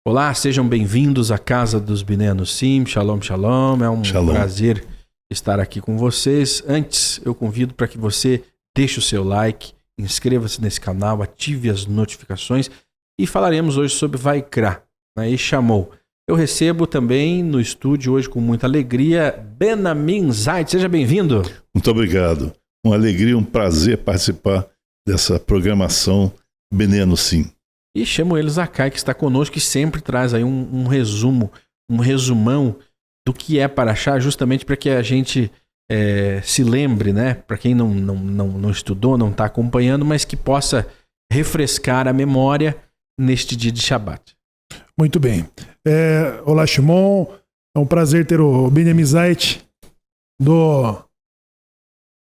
Olá, sejam bem-vindos à Casa dos Biné no Sim. Shalom, shalom. É um prazer estar aqui com vocês. Antes, eu convido para que você deixe o seu like, inscreva-se nesse canal, ative as notificações e falaremos hoje sobre Vaikra, né? E chamou. Eu recebo também no estúdio hoje com muita alegria Benjamin Zait. Seja bem-vindo. Muito obrigado. Uma alegria, um prazer participar dessa programação Biné no Sim. E chamo ele Zakai, que está conosco, que sempre traz aí um resumão do que é Paraxá, justamente para que a gente se lembre, né? Para quem não estudou, não está acompanhando, mas que possa refrescar a memória neste dia de Shabat. Muito bem. Olá, Shimon. É um prazer ter o Benjamin Zait do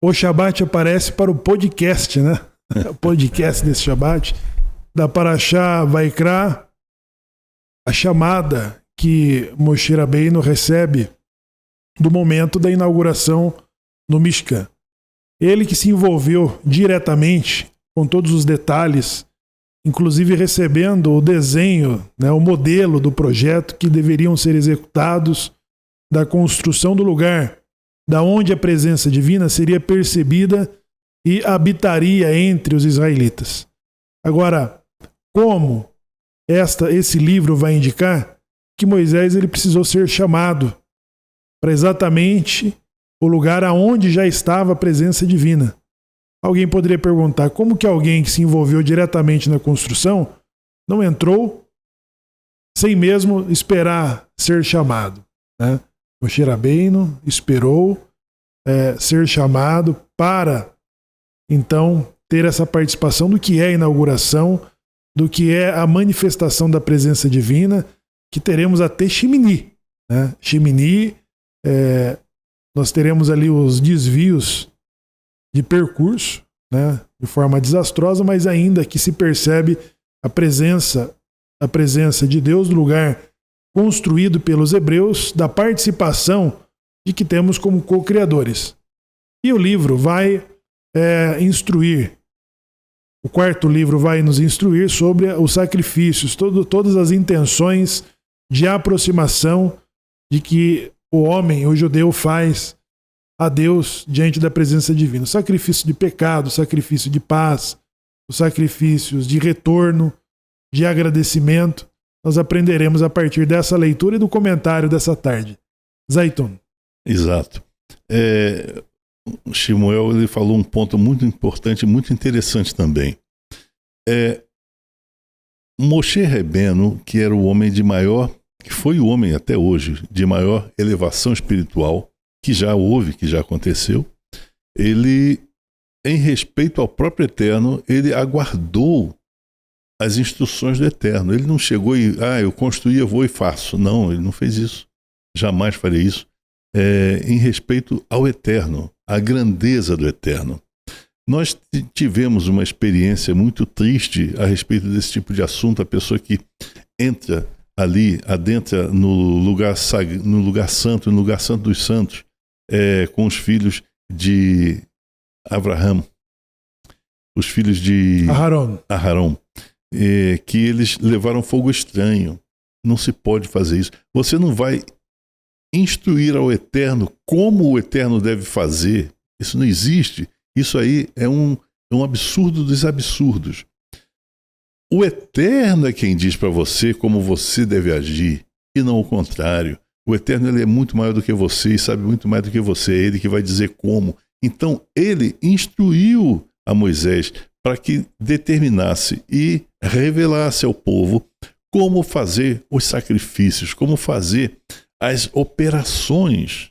O Shabat aparece para o podcast, né? O podcast desse Shabat. Da Paraxá Vaikra, a chamada que Moshe Rabbeinu recebe do momento da inauguração no Mishkan. Ele que se envolveu diretamente com todos os detalhes, inclusive recebendo o desenho, né, o modelo do projeto que deveriam ser executados, da construção do lugar da onde a presença divina seria percebida e habitaria entre os israelitas. Agora, como esse livro vai indicar que Moisés ele precisou ser chamado para exatamente o lugar aonde já estava a presença divina. Alguém poderia perguntar como que alguém que se envolveu diretamente na construção não entrou sem mesmo esperar ser chamado, né? Moshe Rabbeinu esperou ser chamado para então ter essa participação do que é a inauguração, do que é a manifestação da presença divina, que teremos até Shemini, né? Shemini, nós teremos ali os desvios de percurso, né? De forma desastrosa, mas ainda que se percebe a presença de Deus no lugar construído pelos hebreus, da participação de que temos como co-criadores. E o livro vai instruir. O quarto livro vai nos instruir sobre os sacrifícios, todas as intenções de aproximação de que o homem, o judeu, faz a Deus diante da presença divina. O sacrifício de pecado, o sacrifício de paz, os sacrifícios de retorno, de agradecimento. Nós aprenderemos a partir dessa leitura e do comentário dessa tarde. Zaitun. Exato. Shmuel ele falou um ponto muito importante, muito interessante também. Moshe Rabbeinu, que era o homem de maior, que foi o homem até hoje, de maior elevação espiritual, que já houve, que já aconteceu, ele, em respeito ao próprio Eterno, ele aguardou as instruções do Eterno. Ele não chegou e, eu construí, eu vou e faço. Não, ele não fez isso. Jamais faria isso. Em respeito ao Eterno, à grandeza do Eterno. Nós tivemos uma experiência muito triste a respeito desse tipo de assunto. A pessoa que entra ali, adentra no lugar santo, no lugar santo dos santos, com os filhos de Abraham, os filhos de Aharon, que eles levaram fogo estranho. Não se pode fazer isso. Você não vai instruir ao Eterno como o Eterno deve fazer. Isso não existe. Isso aí é um absurdo dos absurdos. O Eterno é quem diz para você como você deve agir, e não o contrário. O Eterno ele é muito maior do que você e sabe muito mais do que você. É ele que vai dizer como. Então, ele instruiu a Moisés para que determinasse e revelasse ao povo como fazer os sacrifícios, como fazer as operações,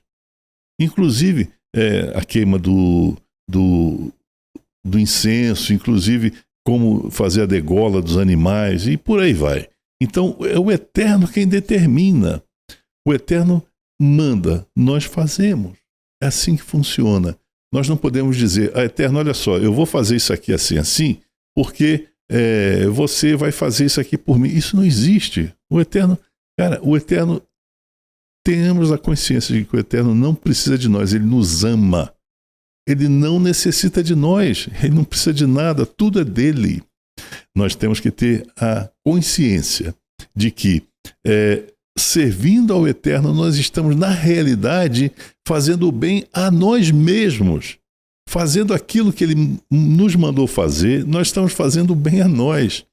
inclusive a queima do incenso, inclusive como fazer a degola dos animais e por aí vai. Então é o Eterno quem determina. O Eterno manda, nós fazemos. É assim que funciona. Nós não podemos dizer, Eterno, olha só, eu vou fazer isso aqui assim, porque você vai fazer isso aqui por mim. Isso não existe. O Eterno, tenhamos a consciência de que o Eterno não precisa de nós, ele nos ama. Ele não necessita de nós, ele não precisa de nada, tudo é dele. Nós temos que ter a consciência de que servindo ao Eterno, nós estamos, na realidade, fazendo o bem a nós mesmos. Fazendo aquilo que Ele nos mandou fazer, nós estamos fazendo o bem a nós.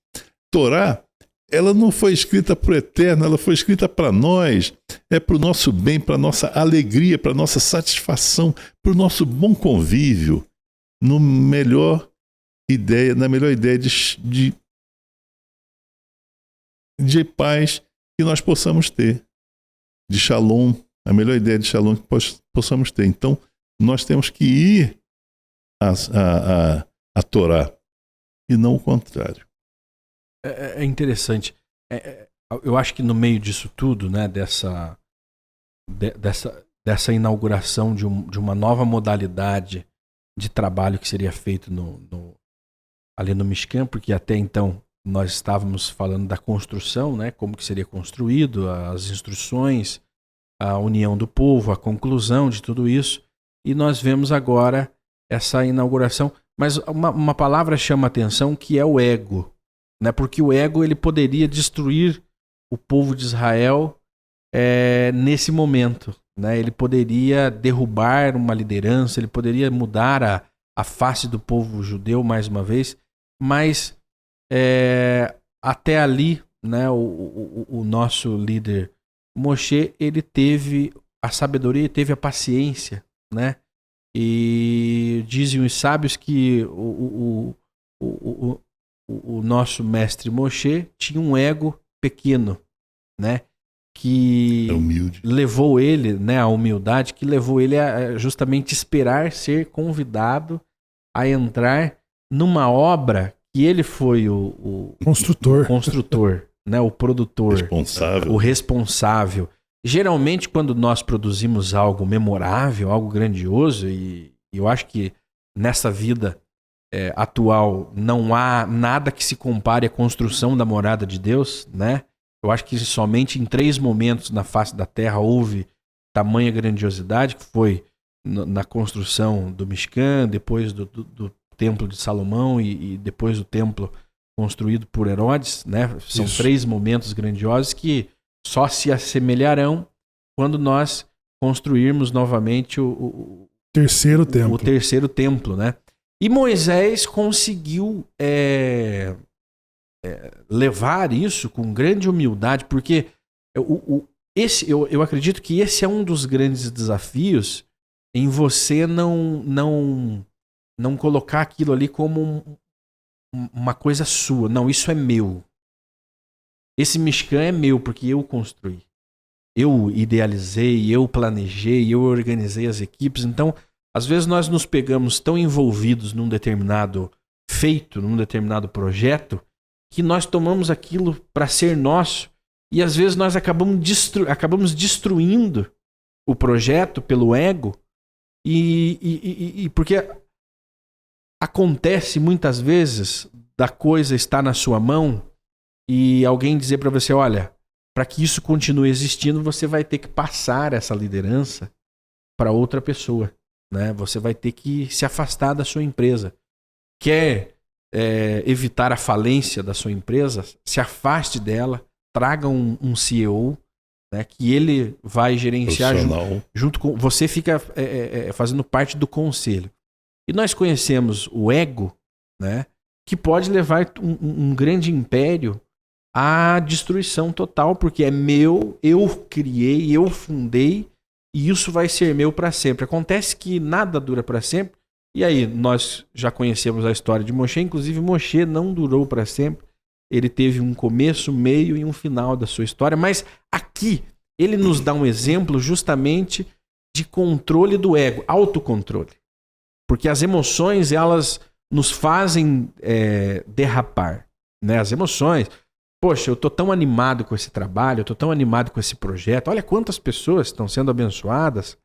Torá, ela não foi escrita para o Eterno, ela foi escrita para nós. É para o nosso bem, para a nossa alegria, para a nossa satisfação, para o nosso bom convívio. Na melhor ideia de paz que nós possamos ter. De shalom, a melhor ideia de shalom que possamos ter. Então, nós temos que ir a Torá e não o contrário. É interessante. Eu acho que no meio disso tudo, né, dessa inauguração de uma nova modalidade de trabalho que seria feito ali no Mishkan, porque até então nós estávamos falando da construção, né, como que seria construído, as instruções, a união do povo, a conclusão de tudo isso, e nós vemos agora essa inauguração. Mas uma palavra chama a atenção, que é o ego, né? Porque o ego ele poderia destruir o povo de Israel nesse momento, né? Ele poderia derrubar uma liderança, ele poderia mudar a face do povo judeu mais uma vez, mas até ali, né, o nosso líder Moshe, ele teve a sabedoria, teve a paciência, né? E dizem os sábios que o nosso mestre Moshe tinha um ego pequeno, né? Que levou ele, né, a humildade, que levou ele a justamente esperar ser convidado a entrar numa obra que ele foi o construtor, né, o produtor, o responsável. Geralmente, quando nós produzimos algo memorável, algo grandioso, e eu acho que nessa vida atual não há nada que se compare à construção da morada de Deus, né? Eu acho que somente em 3 momentos na face da terra houve tamanha grandiosidade, que foi na construção do Mishkan, depois do templo de Salomão e depois do templo construído por Herodes, né? São Isso. 3 momentos grandiosos que só se assemelharão quando nós construirmos novamente o terceiro templo, né? E Moisés conseguiu levar isso com grande humildade, porque eu acredito que esse é um dos grandes desafios em você não colocar aquilo ali como uma coisa sua. Não, isso é meu. Esse Mishkan é meu porque eu construí. Eu idealizei, eu planejei, eu organizei as equipes. Então, às vezes nós nos pegamos tão envolvidos num determinado feito, num determinado projeto, que nós tomamos aquilo para ser nosso e às vezes nós acabamos destruindo o projeto pelo ego e porque acontece muitas vezes da coisa estar na sua mão e alguém dizer para você, olha, para que isso continue existindo, você vai ter que passar essa liderança para outra pessoa, né? Você vai ter que se afastar da sua empresa. Quer evitar a falência da sua empresa? Se afaste dela, traga um CEO, né, que ele vai gerenciar junto com você, fica fazendo parte do conselho. E nós conhecemos o ego, né, que pode levar um grande império à destruição total, porque é meu, eu criei, eu fundei, e isso vai ser meu para sempre. Acontece que nada dura para sempre, e aí nós já conhecemos a história de Moshe, inclusive Moshe não durou para sempre, ele teve um começo, meio e um final da sua história, mas aqui ele nos dá um exemplo justamente de controle do ego, autocontrole, porque as emoções, elas nos fazem derrapar, né? As emoções... Poxa, eu estou tão animado com esse trabalho, eu estou tão animado com esse projeto. Olha quantas pessoas estão sendo abençoadas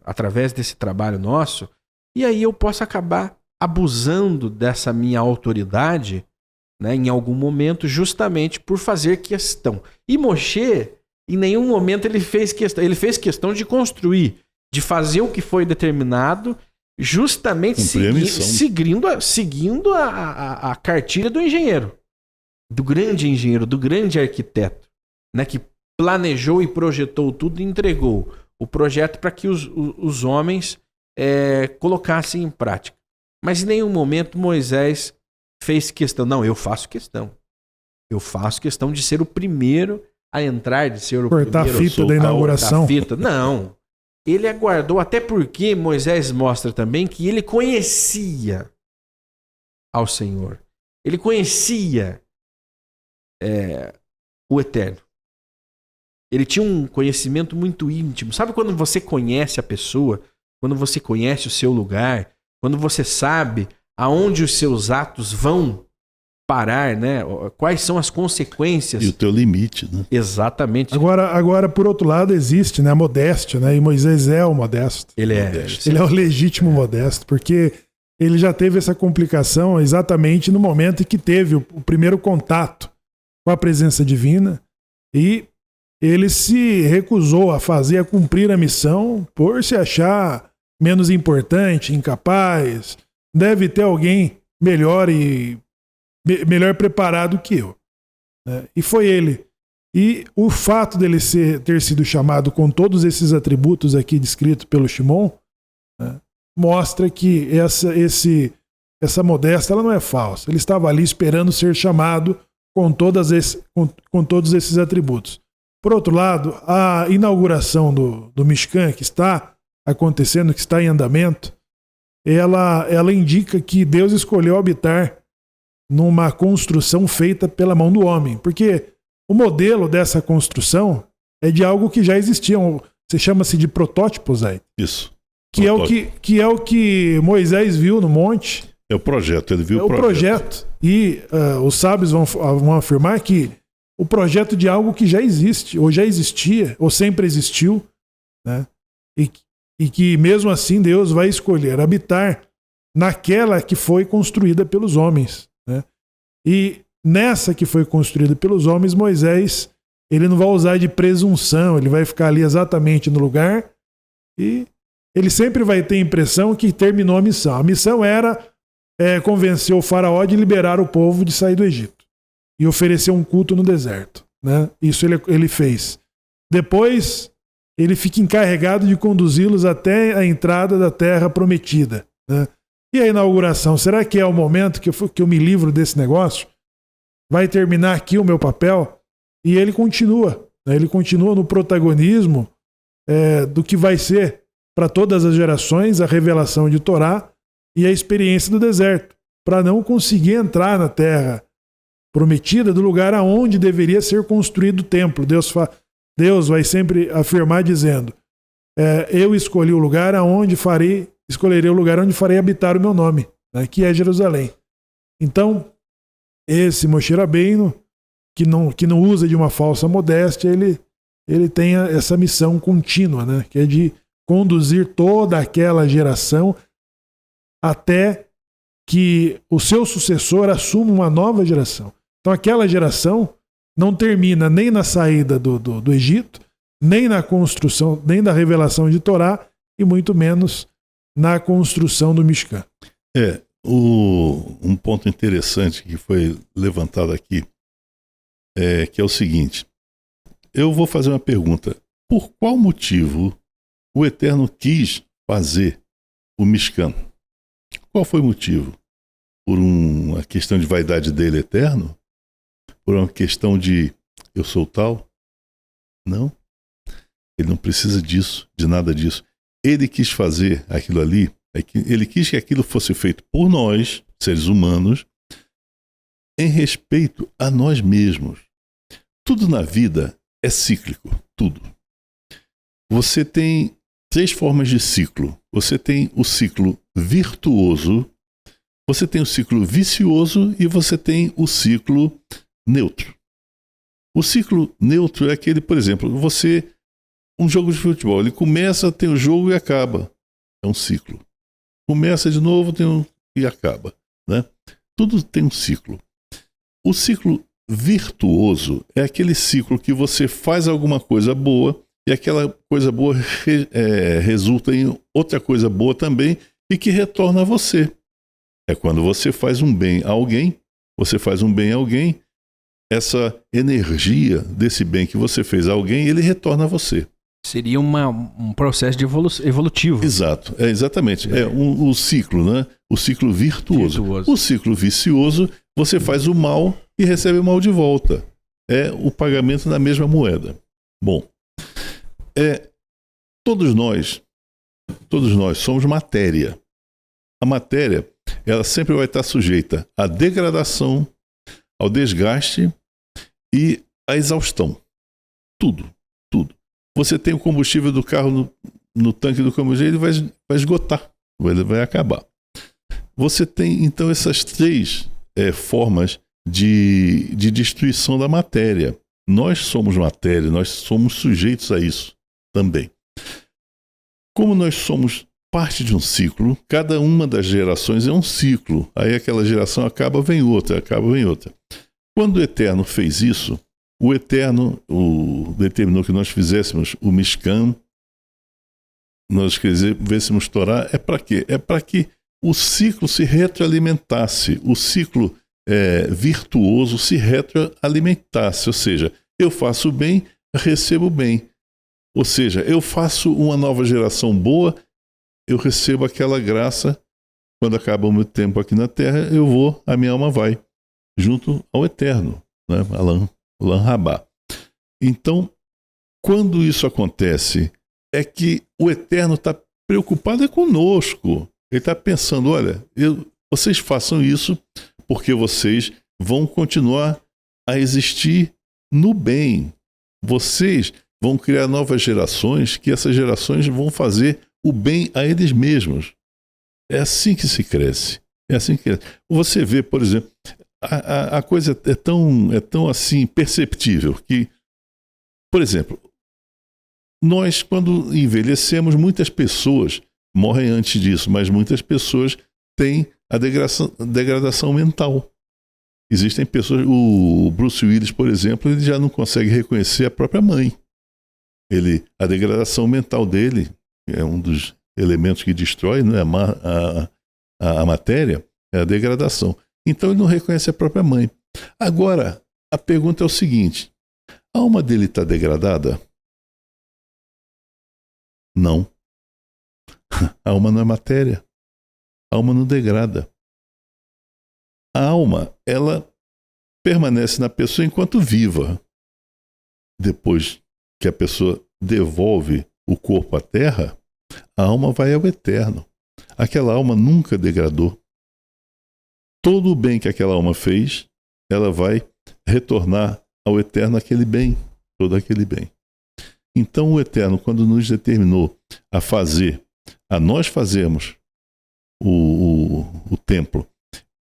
através desse trabalho nosso. E aí eu posso acabar abusando dessa minha autoridade, né, em algum momento, justamente por fazer questão. E Moshe, em nenhum momento ele fez questão de construir, de fazer o que foi determinado, justamente seguindo a cartilha do engenheiro. Do grande engenheiro, do grande arquiteto. né, que planejou e projetou tudo e entregou o projeto para que os homens colocassem em prática. Mas em nenhum momento Moisés fez questão. Não, eu faço questão. Eu faço questão de ser o primeiro a entrar, de ser o cortar primeiro a fita da inauguração. Fita. Não. Ele aguardou, até porque Moisés mostra também que ele conhecia ao Senhor. Ele conhecia o Eterno. Ele tinha um conhecimento muito íntimo. Sabe quando você conhece a pessoa? Quando você conhece o seu lugar? Quando você sabe aonde os seus atos vão parar, né? Quais são as consequências? E o teu limite, né? Exatamente. Agora, por outro lado, existe, né, a modéstia, né? E Moisés é o modesto. Ele é o legítimo modesto, porque ele já teve essa complicação exatamente no momento em que teve o primeiro contato com a presença divina e ele se recusou a cumprir a missão por se achar menos importante, incapaz, deve ter alguém melhor preparado que eu. Né? E foi ele. E o fato dele ter sido chamado com todos esses atributos aqui descritos pelo Shimon, né, mostra que essa modéstia ela não é falsa. Ele estava ali esperando ser chamado com todos esses atributos. Por outro lado, a inauguração do Mishkan, que está acontecendo, que está em andamento, ela indica que Deus escolheu habitar numa construção feita pela mão do homem. Porque o modelo dessa construção é de algo que já existia. Você chama-se de protótipo, Zé. Isso. Que é o que Moisés viu no monte. É o projeto, ele viu o projeto. E os sábios vão afirmar que o projeto de algo que já existe, ou já existia, ou sempre existiu, né? E que mesmo assim Deus vai escolher habitar naquela que foi construída pelos homens, né? E nessa que foi construída pelos homens, Moisés, ele não vai usar de presunção, ele vai ficar ali exatamente no lugar e ele sempre vai ter a impressão que terminou a missão. A missão era convencer o faraó de liberar o povo de sair do Egito e oferecer um culto no deserto, né? Isso ele fez. Depois, ele fica encarregado de conduzi-los até a entrada da terra prometida, né? E a inauguração, será que é o momento que eu me livro desse negócio? Vai terminar aqui o meu papel? E ele continua, né? Ele continua no protagonismo do que vai ser para todas as gerações a revelação de Torá e a experiência do deserto, para não conseguir entrar na terra prometida do lugar aonde deveria ser construído o templo. Deus vai sempre afirmar dizendo, eu escolhi o lugar escolherei o lugar onde farei habitar o meu nome, né, que é Jerusalém. Então, esse Moshe Rabbeinu, que não usa de uma falsa modéstia, ele tem essa missão contínua, né, que é de conduzir toda aquela geração até que o seu sucessor assuma uma nova geração. Então aquela geração não termina nem na saída do Egito, nem na construção, nem na revelação de Torá, e muito menos na construção do Mishkan. Um ponto interessante que foi levantado aqui que é o seguinte. Eu vou fazer uma pergunta. Por qual motivo o Eterno quis fazer o Mishkan? Qual foi o motivo? Por uma questão de vaidade dele eterno? Por uma questão de eu sou tal? Não. Ele não precisa disso, de nada disso. Ele quis fazer aquilo ali, ele quis que aquilo fosse feito por nós, seres humanos, em respeito a nós mesmos. Tudo na vida é cíclico, tudo. Você tem 3 formas de ciclo. Você tem o ciclo virtuoso, você tem o ciclo vicioso e você tem o ciclo neutro. O ciclo neutro é aquele, por exemplo, um jogo de futebol, ele começa, tem o jogo e acaba. É um ciclo. Começa de novo, e acaba, né? Tudo tem um ciclo. O ciclo virtuoso é aquele ciclo que você faz alguma coisa boa e aquela coisa boa resulta em outra coisa boa também e que retorna a você. É quando você faz um bem a alguém, essa energia desse bem que você fez a alguém, ele retorna a você. Seria um processo de evolutivo. Exato, exatamente. O ciclo, né? O ciclo virtuoso. O ciclo vicioso, você faz o mal e recebe o mal de volta. É o pagamento da mesma moeda. Bom, todos nós somos matéria. A matéria, ela sempre vai estar sujeita à degradação, ao desgaste e à exaustão. Tudo. Você tem o combustível do carro no tanque do combustível, ele vai esgotar, ele vai acabar. Você tem, então, essas três formas de destruição da matéria. Nós somos matéria, nós somos sujeitos a isso também. Como nós somos parte de um ciclo, cada uma das gerações é um ciclo. Aí aquela geração acaba, vem outra. Quando o Eterno fez isso, o Eterno determinou que nós fizéssemos o Mishkan, nós escrevêssemos Torá, é para quê? É para que o ciclo se retroalimentasse, o ciclo virtuoso se retroalimentasse, ou seja, eu faço o bem, recebo o bem. Ou seja, eu faço uma nova geração boa, eu recebo aquela graça, quando acaba o meu tempo aqui na Terra, a minha alma vai junto ao Eterno, né? Olam Rabá. Então, quando isso acontece, é que o Eterno está preocupado conosco. Ele está pensando, olha, vocês façam isso porque vocês vão continuar a existir no bem. Vocês vão criar novas gerações, que essas gerações vão fazer o bem a eles mesmos. É assim que se cresce. Você vê, por exemplo, a coisa é tão assim perceptível que, por exemplo, nós, quando envelhecemos, muitas pessoas morrem antes disso, mas muitas pessoas têm a degradação mental. Existem pessoas, o Bruce Willis, por exemplo, ele já não consegue reconhecer a própria mãe. A degradação mental dele é um dos elementos que destrói, né, a matéria, é a degradação. Então ele não reconhece a própria mãe. Agora, a pergunta é o seguinte: a alma dele está degradada? Não. A alma não é matéria. A alma não degrada. A alma, ela permanece na pessoa enquanto viva. Depois que a pessoa devolve o corpo à terra, a alma vai ao Eterno. Aquela alma nunca degradou. Todo o bem que aquela alma fez, ela vai retornar ao Eterno aquele bem, todo aquele bem. Então o Eterno, quando nos determinou a nós fazermos o templo,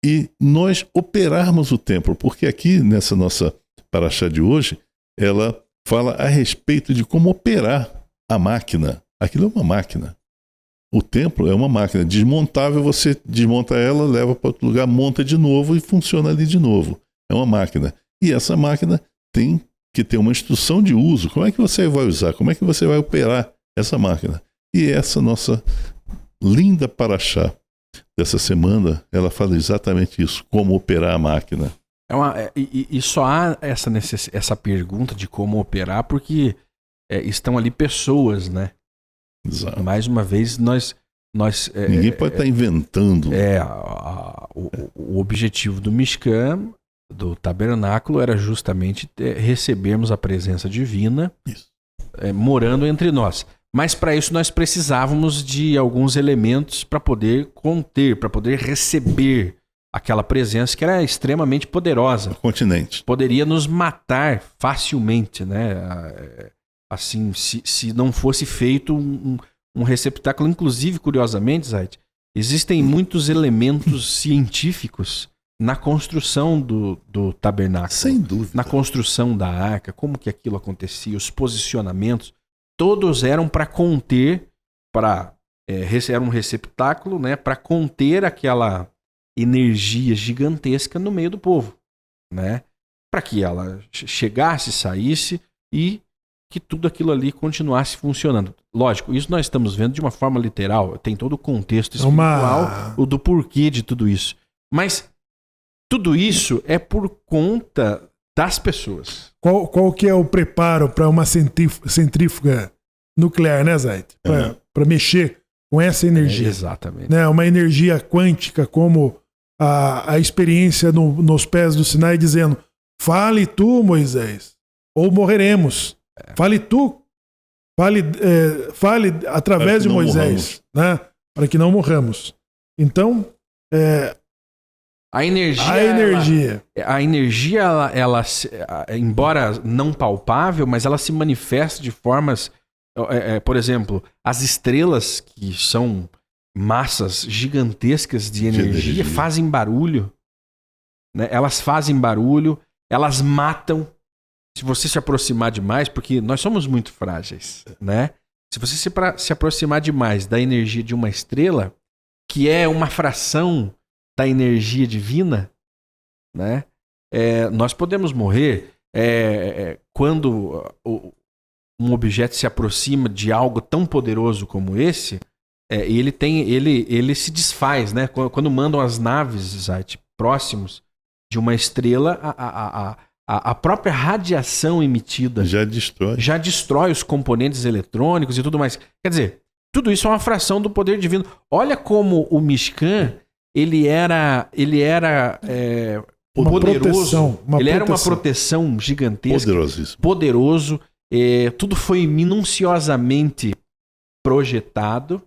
e nós operarmos o templo, porque aqui nessa nossa paraxá de hoje, ela fala a respeito de como operar a máquina. Aquilo é uma máquina. O templo é uma máquina desmontável, você desmonta ela, leva para outro lugar, monta de novo e funciona ali de novo. É uma máquina. E essa máquina tem que ter uma instrução de uso. Como é que você vai usar? Como é que você vai operar essa máquina? E essa nossa linda paraxá dessa semana, ela fala exatamente isso, como operar a máquina. E só há essa pergunta de como operar porque estão ali pessoas, né? Exato. Mais uma vez, ninguém pode estar inventando. O objetivo do Mishkan, do tabernáculo, era justamente recebermos a presença divina morando entre nós. Mas para isso nós precisávamos de alguns elementos para poder conter, para poder receber aquela presença que era extremamente poderosa. O continente. Poderia nos matar facilmente, né? Assim, se não fosse feito um receptáculo. Inclusive, curiosamente, Zaid, existem muitos elementos científicos na construção do tabernáculo. Sem dúvida. Na construção da arca, como que aquilo acontecia, os posicionamentos, todos eram para conter, era um receptáculo, né, para conter aquela energia gigantesca no meio do povo, né? Para que ela chegasse, saísse e que tudo aquilo ali continuasse funcionando. Lógico, isso nós estamos vendo de uma forma literal, tem todo o contexto espiritual, o do porquê de tudo isso. Mas tudo isso é por conta das pessoas. Qual que é o preparo para uma centrífuga nuclear, né, Zait? Para mexer com essa energia. Exatamente. Né? Uma energia quântica, como a experiência nos pés do Sinai, dizendo: fale tu, Moisés, ou morreremos. Fale tu, fale através de Moisés, né? Para que não morramos. Então, a energia, ela, embora não palpável, mas ela se manifesta de formas, por exemplo, as estrelas, que são massas gigantescas de energia, fazem barulho, né? Elas fazem barulho, elas matam se você se aproximar demais, porque nós somos muito frágeis, né? Se você se aproximar demais da energia de uma estrela, que é uma fração da energia divina, né? Nós podemos morrer quando um objeto se aproxima de algo tão poderoso como esse. Ele se desfaz, né? Quando mandam as naves próximos de uma estrela, a própria radiação emitida já destrói os componentes eletrônicos e tudo mais. Quer dizer, tudo isso é uma fração do poder divino. Olha como o Mishkan, ele era poderoso. Era uma proteção gigantesca. Poderoso. Tudo foi minuciosamente projetado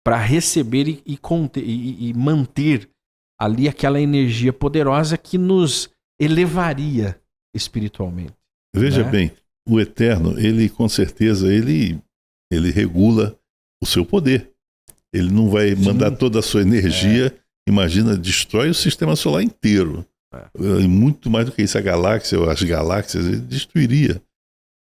para receber e manter ali aquela energia poderosa que nos elevaria espiritualmente. Veja bem, o Eterno, ele com certeza, ele regula o seu poder. Ele não vai mandar toda a sua energia, imagina, destrói o sistema solar inteiro. Muito mais do que isso, a galáxia ou as galáxias, ele destruiria.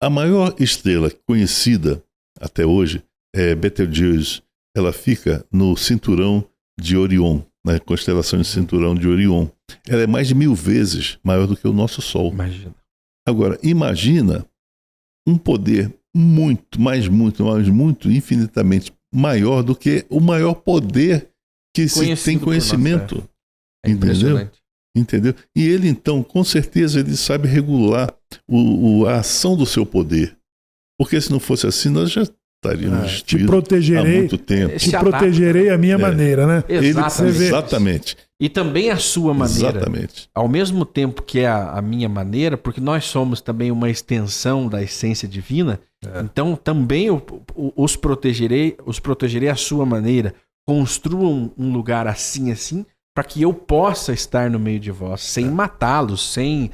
A maior estrela conhecida até hoje é Betelgeuse. Ela fica no cinturão de Orion, na constelação de cinturão de Orion. Ela é mais de 1000 vezes maior do que o nosso Sol. Imagina. Agora, imagina um poder muito, infinitamente maior do que o maior poder que se tem conhecimento. Entendeu? E ele, então, com certeza, ele sabe regular a ação do seu poder. Porque se não fosse assim, nós já estaríamos destruídos há muito tempo. Te protegerei à minha maneira, né? Exatamente. E também a sua maneira. Exatamente. Ao mesmo tempo que é a minha maneira, porque nós somos também uma extensão da essência divina, então também os protegerei à sua maneira. Construam um lugar assim, para que eu possa estar no meio de vós, sem matá-los, sem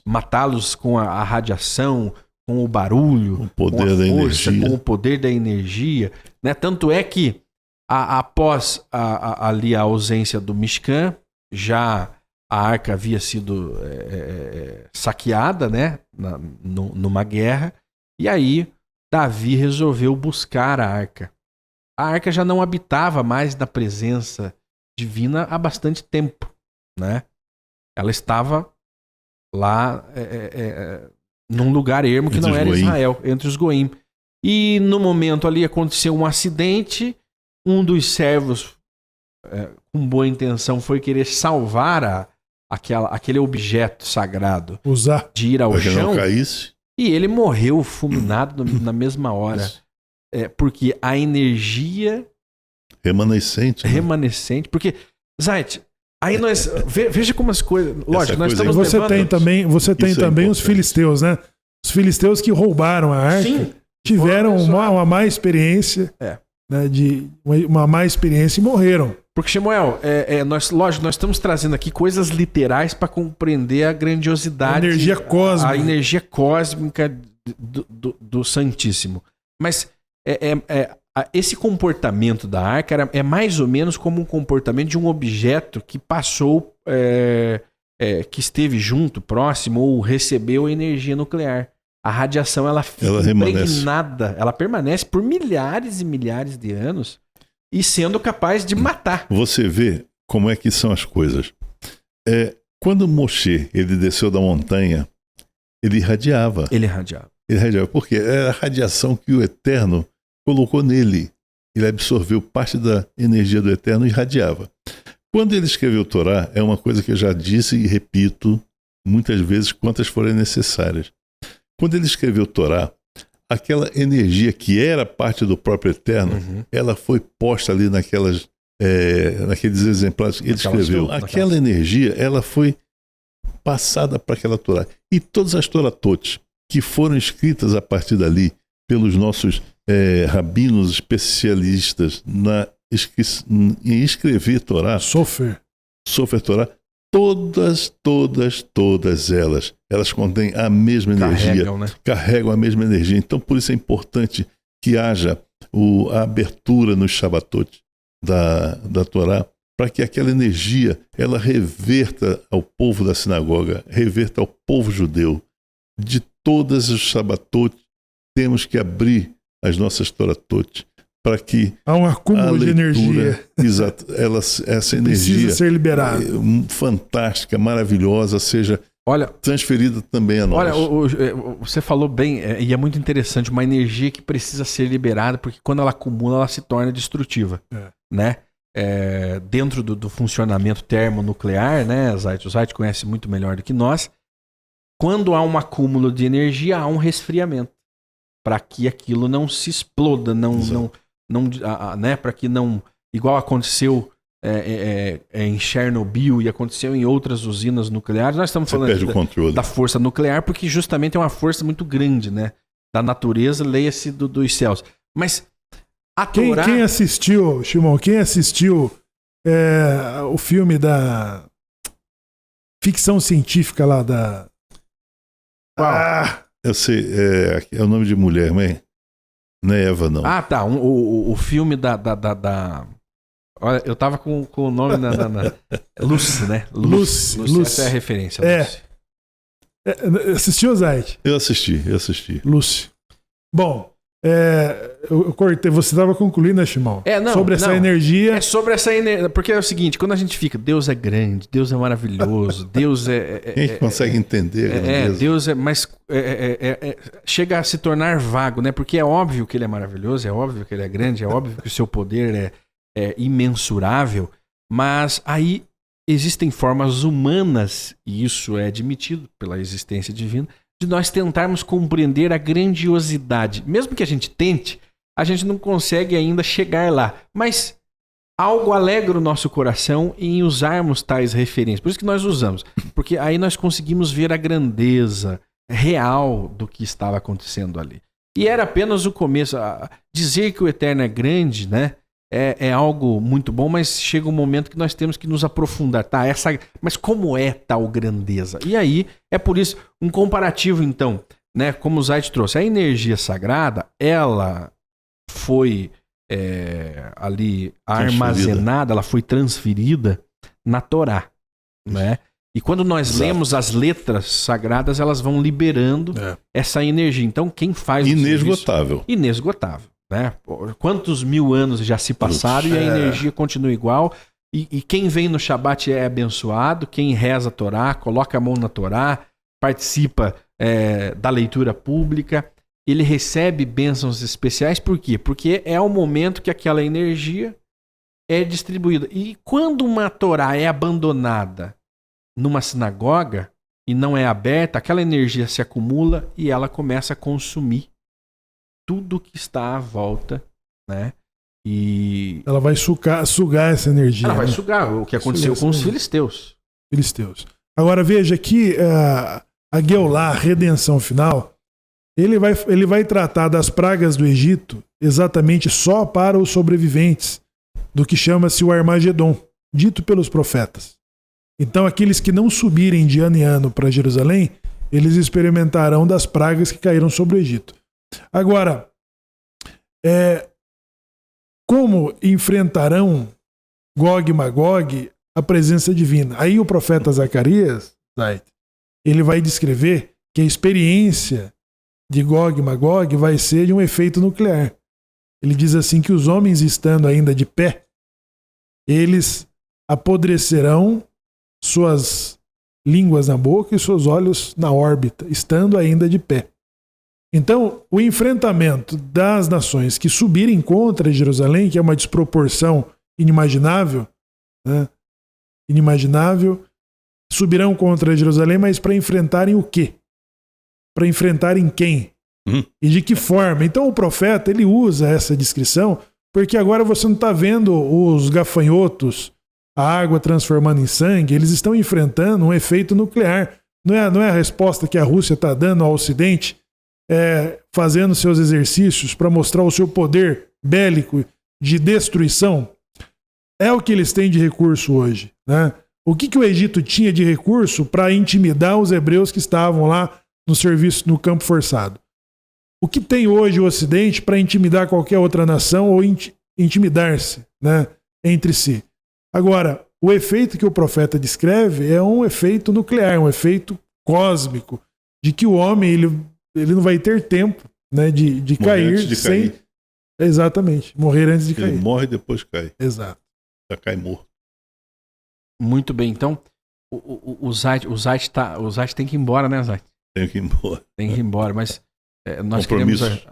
matá-los com a radiação, com o barulho, o poder com a da força, energia. com o poder da energia, né? Tanto é que após ali a ausência do Mishkan, já a arca havia sido saqueada, né? Numa guerra, e aí Davi resolveu buscar a arca. A arca já não habitava mais na presença divina há bastante tempo, né? Ela estava lá num lugar ermo que não era Israel, entre os Goim. E no momento ali aconteceu um acidente, um dos servos com boa intenção foi querer salvar aquele objeto sagrado, de ir ao chão, e ele morreu fulminado na mesma hora. Porque a energia remanescente, porque, Zait, aí nós veja como as coisas, lógico, nós estamos você tem também os filisteus, né? Os filisteus que roubaram a arca, tiveram uma má experiência, né, uma má experiência e morreram. Porque, Shemuel, nós estamos trazendo aqui coisas literais para compreender a grandiosidade, a energia cósmica do Santíssimo. Mas esse comportamento da arca é mais ou menos como um comportamento de um objeto que passou, que esteve junto, próximo, ou recebeu energia nuclear. A radiação, ela fica impregnada, ela permanece por milhares e milhares de anos e sendo capaz de matar. Você vê como é que são as coisas. Quando Moshe ele desceu da montanha, ele irradiava. Porque era a radiação que o Eterno colocou nele. Ele absorveu parte da energia do Eterno e irradiava. Quando ele escreveu o Torá, é uma coisa que eu já disse e repito muitas vezes quantas forem necessárias. Quando ele escreveu Torá, aquela energia que era parte do próprio Eterno, ela foi posta ali naqueles exemplares que ele escreveu. Aquela energia, ela foi passada para aquela Torá. E todas as Toratot que foram escritas a partir dali pelos nossos rabinos especialistas em escrever Torá, Sofer Torá, todas elas contêm a mesma energia, carregam a mesma energia. Então, por isso é importante que haja a abertura nos Shabbatot da Torá, para que aquela energia ela reverta ao povo da sinagoga, reverta ao povo judeu. De todas os Shabbatot, temos que abrir as nossas Toratot, para que há um acúmulo de energia. Exato, essa energia precisa ser liberada, fantástica, maravilhosa, seja transferida também a nós. Olha, você falou bem, e é muito interessante, uma energia que precisa ser liberada, porque quando ela acumula, ela se torna destrutiva, né? Dentro do funcionamento termonuclear, né? O Zait conhece muito melhor do que nós. Quando há um acúmulo de energia, há um resfriamento, para que aquilo não se exploda, né? Para que não, igual aconteceu em Chernobyl e aconteceu em outras usinas nucleares. Nós estamos falando da força nuclear, porque justamente é uma força muito grande, né? Da natureza, leia-se dos céus. Mas a Torá... Quem assistiu, Shimon, o filme da ficção científica lá da... Eu sei, é o nome de mulher, mas não é Eva, não. Ah, tá. O filme da... Olha, eu tava com o nome na... Lucy, né? Lucy. Essa é a referência. Assistiu, Zait? Eu assisti. Lucy. Bom, eu cortei. Você estava concluindo, né, Shimon? Sobre essa energia. É sobre essa energia. Porque é o seguinte, quando a gente fica, Deus é grande, Deus é maravilhoso, Deus Quem consegue entender? Deus é... Mas chega a se tornar vago, né? Porque é óbvio que ele é maravilhoso, é óbvio que ele é grande, é óbvio que o seu poder é imensurável, mas aí existem formas humanas, e isso é admitido pela existência divina, de nós tentarmos compreender a grandiosidade. Mesmo que a gente tente, a gente não consegue ainda chegar lá. Mas algo alegra o nosso coração em usarmos tais referências. Por isso que nós usamos. Porque aí nós conseguimos ver a grandeza real do que estava acontecendo ali. E era apenas o começo. Dizer que o Eterno é grande, né? É algo muito bom, mas chega um momento que nós temos que nos aprofundar. Mas como é tal grandeza? E aí, é por isso, um comparativo então, né? Como o Zait trouxe, a energia sagrada, ela foi ali armazenada, ela foi transferida na Torá, né? E quando nós lemos as letras sagradas, elas vão liberando essa energia. Então, quem faz inesgotável. Inesgotável. Né? Quantos mil anos já se passaram e a energia continua igual. E quem vem no Shabat é abençoado, quem reza a Torá, coloca a mão na Torá, participa da leitura pública, ele recebe bênçãos especiais. Por quê? Porque é o momento que aquela energia é distribuída. E quando uma Torá é abandonada numa sinagoga e não é aberta, aquela energia se acumula e ela começa a consumir tudo que está à volta, né? E ela vai sugar essa energia. Ela vai sugar o que aconteceu com os filisteus. Agora veja aqui a Geulah, a redenção final, ele vai tratar das pragas do Egito exatamente só para os sobreviventes do que chama-se o Armagedon, dito pelos profetas. Então aqueles que não subirem de ano em ano para Jerusalém, eles experimentarão das pragas que caíram sobre o Egito. Agora, como enfrentarão Gog e Magog a presença divina? Aí o profeta Zacarias, ele vai descrever que a experiência de Gog e Magog vai ser de um efeito nuclear. Ele diz assim que os homens estando ainda de pé, eles apodrecerão suas línguas na boca e seus olhos na órbita, estando ainda de pé. Então, o enfrentamento das nações que subirem contra Jerusalém, que é uma desproporção inimaginável, né? Inimaginável, subirão contra Jerusalém, mas para enfrentarem o quê? Para enfrentarem quem? E de que forma? Então o profeta ele usa essa descrição porque agora você não está vendo os gafanhotos, a água transformando em sangue, eles estão enfrentando um efeito nuclear. Não é a resposta que a Rússia está dando ao Ocidente, fazendo seus exercícios para mostrar o seu poder bélico de destruição. É o que eles têm de recurso hoje, né? O que o Egito tinha de recurso para intimidar os hebreus que estavam lá no serviço no campo forçado? O que tem hoje o Ocidente para intimidar qualquer outra nação ou intimidar-se, né, entre si? Agora, o efeito que o profeta descreve é um efeito nuclear, um efeito cósmico, de que o homem ele não vai ter tempo, né, de cair sem... Cair. Exatamente, morrer antes de cair. Ele morre e depois cai. Exato. Já cai morto. Muito bem, então o Zait tem que ir embora, né, Zait? Tem que ir embora. Tem que ir embora, mas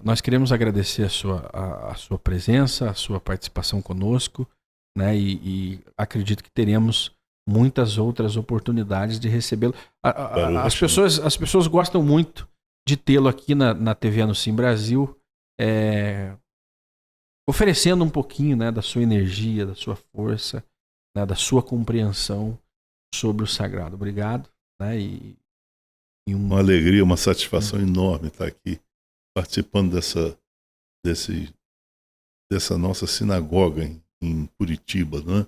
nós queremos agradecer a sua presença, a sua participação conosco, né? E acredito que teremos muitas outras oportunidades de recebê-lo. As pessoas gostam muito de tê-lo aqui na TV Anunciem Brasil, oferecendo um pouquinho, né, da sua energia, da sua força, né, da sua compreensão sobre o sagrado. Obrigado, né? Uma alegria, uma satisfação enorme estar aqui participando dessa nossa sinagoga em Curitiba, né?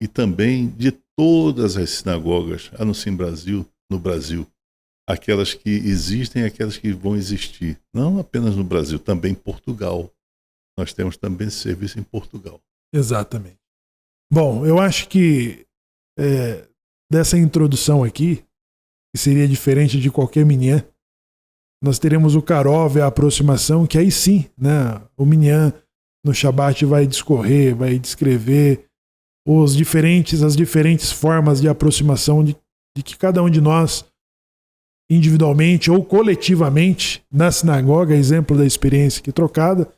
E também de todas as sinagogas Anunciem Brasil no Brasil, aquelas que existem e aquelas que vão existir, não apenas no Brasil, também em Portugal. Nós temos também esse serviço em Portugal. Exatamente. Bom, eu acho que dessa introdução aqui, que seria diferente de qualquer minyan, nós teremos o Karov, a aproximação, que aí sim, né, o minyan no Shabat vai discorrer, vai descrever as diferentes formas de aproximação de que cada um de nós, individualmente ou coletivamente, na sinagoga, exemplo da experiência aqui trocada,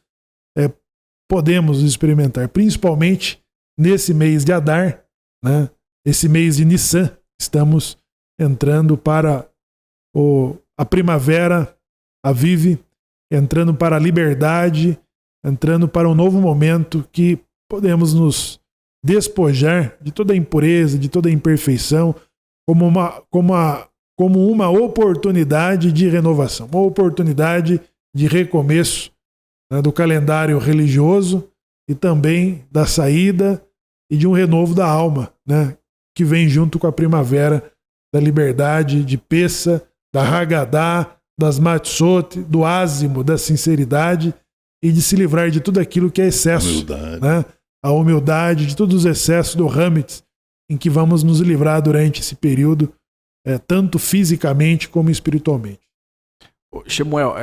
podemos experimentar, principalmente nesse mês de Adar, né, esse mês de Nissan, estamos entrando para a primavera, a Vive, entrando para a liberdade, entrando para um novo momento que podemos nos despojar de toda a impureza, de toda a imperfeição, como uma oportunidade de renovação, uma oportunidade de recomeço, né, do calendário religioso e também da saída e de um renovo da alma, né, que vem junto com a primavera da liberdade, de Pessa, da Haggadah, das Matzot, do ázimo, da sinceridade e de se livrar de tudo aquilo que é excesso. Né? A humildade, de todos os excessos do Hametz, em que vamos nos livrar durante esse período, tanto fisicamente como espiritualmente. Shemuel,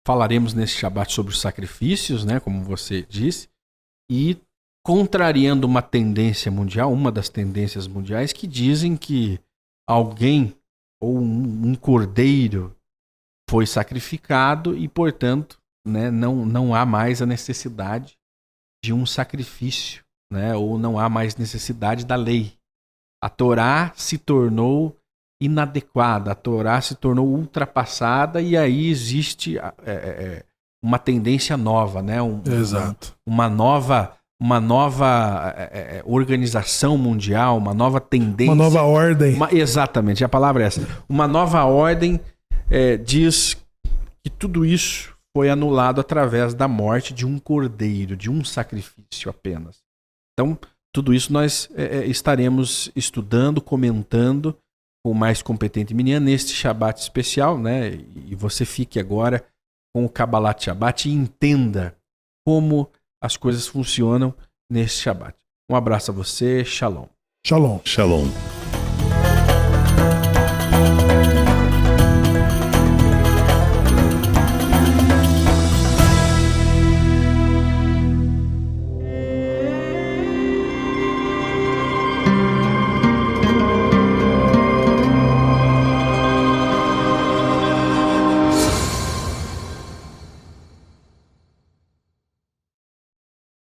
falaremos nesse Shabat sobre os sacrifícios, né, como você disse, e contrariando uma tendência mundial, uma das tendências mundiais que dizem que alguém ou um cordeiro foi sacrificado e, portanto, né, não há mais a necessidade de um sacrifício, né, ou não há mais necessidade da lei. A Torá se tornou inadequada, a Torá se tornou ultrapassada e aí existe uma tendência nova, né, uma nova organização mundial, uma nova tendência. Uma nova ordem. Exatamente, a palavra é essa. Uma nova ordem diz que tudo isso foi anulado através da morte de um cordeiro, de um sacrifício apenas. Então, tudo isso nós estaremos estudando, comentando com o mais competente minyan neste Shabat especial, né? E você fique agora com o Kabbalat Shabbat e entenda como as coisas funcionam nesse Shabat. Um abraço a você, Shalom. Shalom. Shalom.